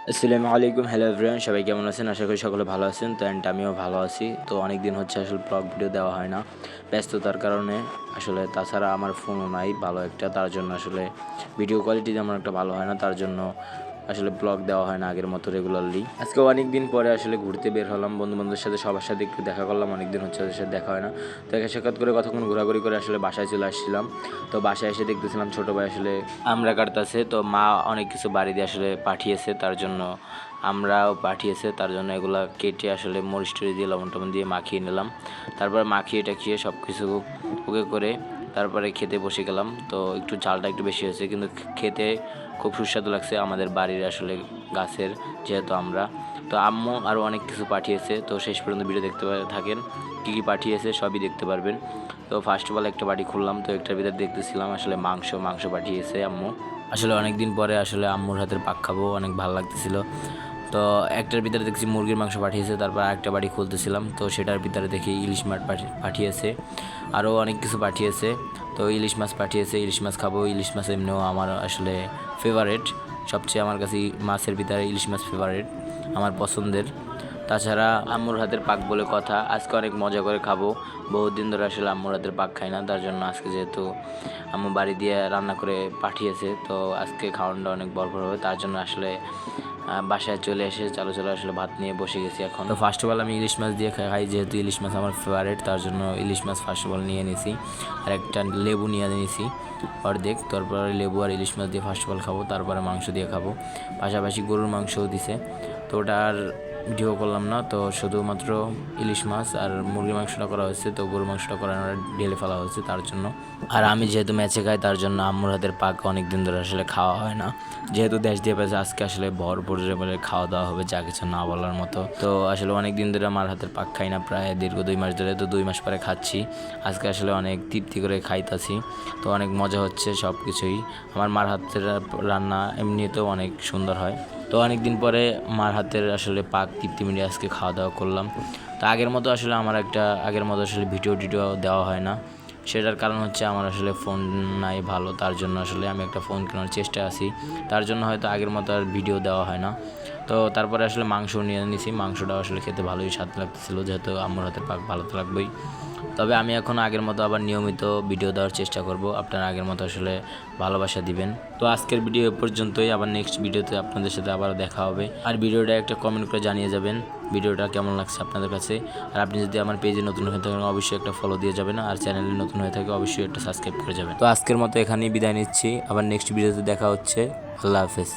আসসালামু আলাইকুম, hello everyone, সবাই কেমন আছেন? আশা করি সকলে ভালো আছেন। তো আমিও ভালো আছি। তো অনেক দিন হচ্ছে আসলে ব্লগ ভিডিও দেওয়া হয় না ব্যস্ততার কারণে। আসলে তাছাড়া আমার ফোনও নাই ভালো একটা, তার জন্য আসলে ভিডিও কোয়ালিটি যেমন একটা ভালো হয় না, তার জন্য আসলে ব্লগ দেওয়া হয় না আগের মতো রেগুলারলি। আজকে অনেক দিন পরে আসলে ঘুরতে বের হলাম বন্ধু বান্ধবের সাথে, সবার সাথে একটু দেখা করলাম। অনেক দিন হচ্ছে ওদের সাথে দেখা হয় না। তো দেখা সাক্ষাৎ করে কতক্ষণ ঘোরাঘুরি করে আসলে বাসায় চলে আসছিলাম। তো বাসায় এসে দেখতেছিলাম ছোটো ভাই আসলে আমরা কাটতেছে। তো মা অনেক কিছু বাড়ি দিয়ে আসলে পাঠিয়েছে, তার জন্য আমরাও পাঠিয়েছে, তার জন্য এগুলা কেটে আসলে মরিচ টরিচ দিয়ে লবণ টবণ দিয়ে মাখিয়ে নিলাম। তারপর মাখিয়ে টাখিয়ে সব কিছু ওকে করে তারপরে খেতে বসে গেলাম। তো একটু ঝালটা একটু বেশি হয়েছে, কিন্তু খেতে খুব সুস্বাদু লাগছে আমাদের বাড়ির আসলে গাছের, যেহেতু আমরা। তো আম্মু আরও অনেক কিছু পাঠিয়েছে। তো শেষ পর্যন্ত ভিডিও দেখতে থাকেন, কী কী পাঠিয়েছে সবই দেখতে পারবেন। তো ফার্স্ট অফ অল একটা বাটি খুললাম, তো একটার ভিতরে দেখতেছিলাম আসলে মাংস পাঠিয়েছে আম্মু। আসলে অনেক দিন পরে আসলে আম্মুর হাতের পাক খাবো, অনেক ভালো লাগতেছিল। তো একটার ভিতরে দেখছি মুরগির মাংস পাঠিয়েছে, তারপর আরেকটা বাড়ি খুলতেছিলাম, তো সেটার ভিতরে দেখি ইলিশ মাছ পাঠিয়েছে, আরও অনেক কিছু পাঠিয়েছে। তো ইলিশ মাছ পাঠিয়েছে, ইলিশ মাছ খাবো। ইলিশ মাছ এমনিও আমার আসলে ফেভারেট, সবচেয়ে আমার কাছে মাছের ভিতরে ইলিশ মাছ ফেভারেট, আমার পছন্দের। তাছাড়া আম্মুর হাতের পাক বলে কথা, আজকে অনেক মজা করে খাবো। বহুত দিন ধরে আসলে আম্মুর হাতের পাক খাই না, তার জন্য আজকে যেহেতু আম্মু বাড়ি দিয়ে রান্না করে পাঠিয়েছে, তো আজকে খাওয়ানটা অনেক বড় হবে, তার জন্য আসলে বাসায় চলে এসে চালু আসলে ভাত নিয়ে বসে গেছি এখন। তো ফার্স্ট অফ অল আমি ইলিশ মাছ দিয়ে খাই, যেহেতু ইলিশ মাছ আমার ফেভারিট, তার জন্য ইলিশ মাছ ফার্স্ট অফ অল নিয়ে নিয়েছি। আর একটা লেবু নিয়ে নিয়েছি অর্ধেক, তারপরে লেবু আর ইলিশ মাছ দিয়ে ফার্স্ট অফ অল খাবো, তারপরে মাংস দিয়ে খাবো। পাশাপাশি গরুর মাংসও দিছে, তো ওটা আর ভিডিও করলাম না। তো শুধুমাত্র ইলিশ মাছ আর মুরগির মাংসটা করা হয়েছে, তো গরুর মাংসটা করা ঢেলে ফেলা হয়েছে তার জন্য। আর আমি যেহেতু ম্যাচে খাই, তার জন্য আম্মুর হাতের পাক অনেক দিন ধরে আসলে খাওয়া হয় না, যেহেতু দেশ দিয়ে পেয়েছে। আজকে আসলে ভরপুর বলে খাওয়া দাওয়া হবে, যা কিছু না বলার মতো। তো আসলে অনেক দিন ধরে আমার হাতের পাক খাই না, প্রায় দীর্ঘ 2 মাস ধরে। তো 2 মাস পরে খাচ্ছি, আজকে আসলে অনেক তৃপ্তি করে খাইতাছি। তো অনেক মজা হচ্ছে সব কিছুই। আমার মার হাতের রান্না এমনিতেও অনেক সুন্দর হয়। তো অনেক দিন পরে মার হাতের আসলে পাক তৃপ্তি মিলিয়ে আজকে খাওয়া দাওয়া করলাম। তো আগের মতো আসলে আগের মতো আসলে ভিডিও দেওয়া হয় না। সেটার কারণ হচ্ছে আমার আসলে ফোন নাই ভালো, তার জন্য আসলে আমি একটা ফোন কেনার চেষ্টায় আছি, তার জন্য হয়তো আগের মতো আর ভিডিও দেওয়া হয় না। তো তারপরে আসলে মাংস নিয়ে নিয়েছি, মাংসটাও আসলে খেতে ভালোই স্বাদ লাগতেছিল, যেহেতু আম্মুর হাতের পাক ভালো তো লাগবেই। তবে আমি এখন আগের মতো আবার নিয়মিত ভিডিও দেওয়ার চেষ্টা করব, আপনারা আগের মতো আসলে ভালোবাসা দিবেন। তো আজকের ভিডিও এ পর্যন্তই, আবার নেক্সট ভিডিওতে আপনাদের সাথে আবার দেখা হবে। আর ভিডিওটা একটা কমেন্ট করে জানিয়ে যাবেন ভিডিওটা কেমন লাগছে আপনাদের কাছে। আর আপনি যদি আমার পেজে নতুন হয়ে থাকেন, অবশ্যই একটা ফলো দিয়ে যাবেন, আর চ্যানেলে নতুন হয়ে থাকে অবশ্যই একটা সাবস্ক্রাইব করে যাবেন। তো আজকের মতো এখানেই বিদায় নিচ্ছি, আবার নেক্সট ভিডিওতে দেখা হচ্ছে। আল্লাহ হাফেজ।